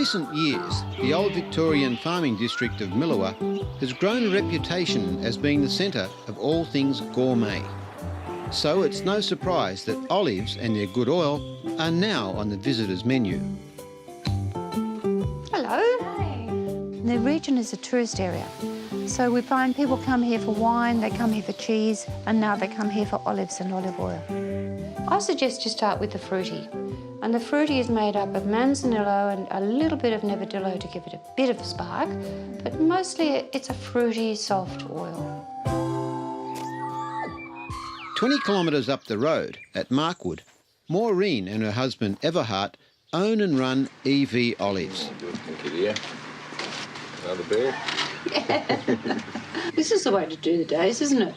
recent years, the old Victorian farming district of Milawa has grown a reputation as being the centre of all things gourmet. So it's no surprise that olives and their good oil are now on the visitors' menu. Hello. Hi. The region is a tourist area. So we find people come here for wine, they come here for cheese, and now they come here for olives and olive oil. I suggest you start with the fruity. And the fruity is made up of manzanillo and a little bit of nevadillo to give it a bit of a spark, but mostly it's a fruity, soft oil. 20 kilometres up the road at Markwood, Maureen and her husband Everhart own and run EV Olives. Another beer? Yeah. This is the way to do the days, isn't it?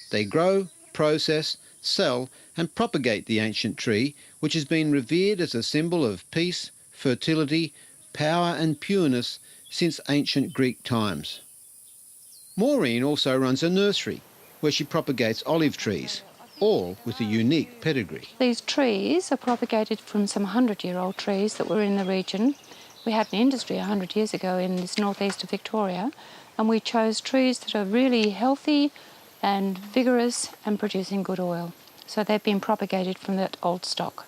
They grow, process, sell and propagate the ancient tree, which has been revered as a symbol of peace, fertility, power and pureness since ancient Greek times. Maureen also runs a nursery where she propagates olive trees, all with a unique pedigree. These trees are propagated from some 100-year-old trees that were in the region. We had an industry 100 years ago in this northeast of Victoria, and we chose trees that are really healthy and vigorous and producing good oil. So they've been propagated from that old stock.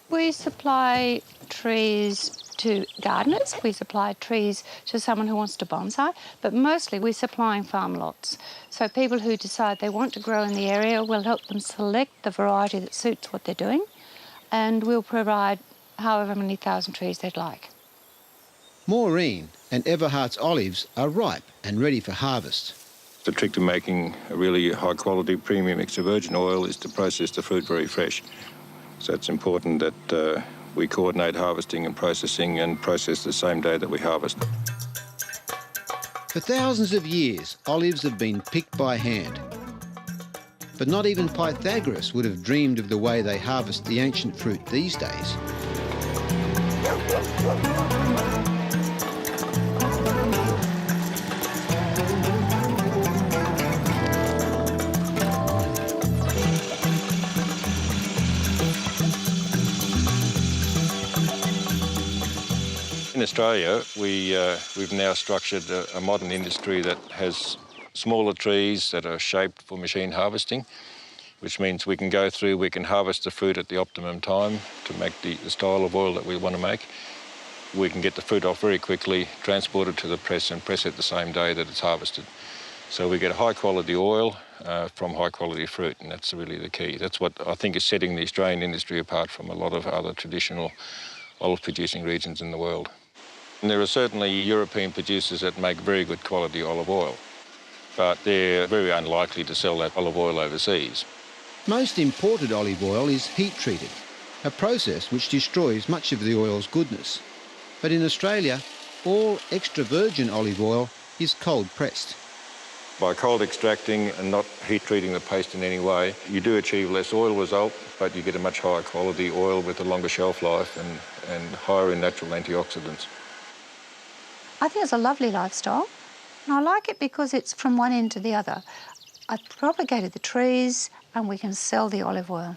We supply trees to gardeners, we supply trees to someone who wants to bonsai, but mostly we're supplying farm lots. So people who decide they want to grow in the area, we'll help them select the variety that suits what they're doing, and we'll provide however many thousand trees they'd like. Maureen and Everhart's olives are ripe and ready for harvest. The trick to making a really high-quality premium extra virgin oil is to process the fruit very fresh. So it's important that we coordinate harvesting and process the same day that we harvest. For thousands of years, olives have been picked by hand. But not even Pythagoras would have dreamed of the way they harvest the ancient fruit these days. In Australia, we've now structured a modern industry that has smaller trees that are shaped for machine harvesting, which means we can go through, we can harvest the fruit at the optimum time to make the style of oil that we want to make. We can get the fruit off very quickly, transport it to the press and press it the same day that it's harvested. So we get high-quality oil from high-quality fruit, and that's really the key. That's what I think is setting the Australian industry apart from a lot of other traditional olive-producing regions in the world. And there are certainly European producers that make very good quality olive oil, but they're very unlikely to sell that olive oil overseas. Most imported olive oil is heat-treated, a process which destroys much of the oil's goodness. But in Australia, all extra virgin olive oil is cold-pressed. By cold extracting and not heat-treating the paste in any way, you do achieve less oil result, but you get a much higher quality oil with a longer shelf life and higher in natural antioxidants. I think it's a lovely lifestyle, and I like it because it's from one end to the other. I've propagated the trees and we can sell the olive oil.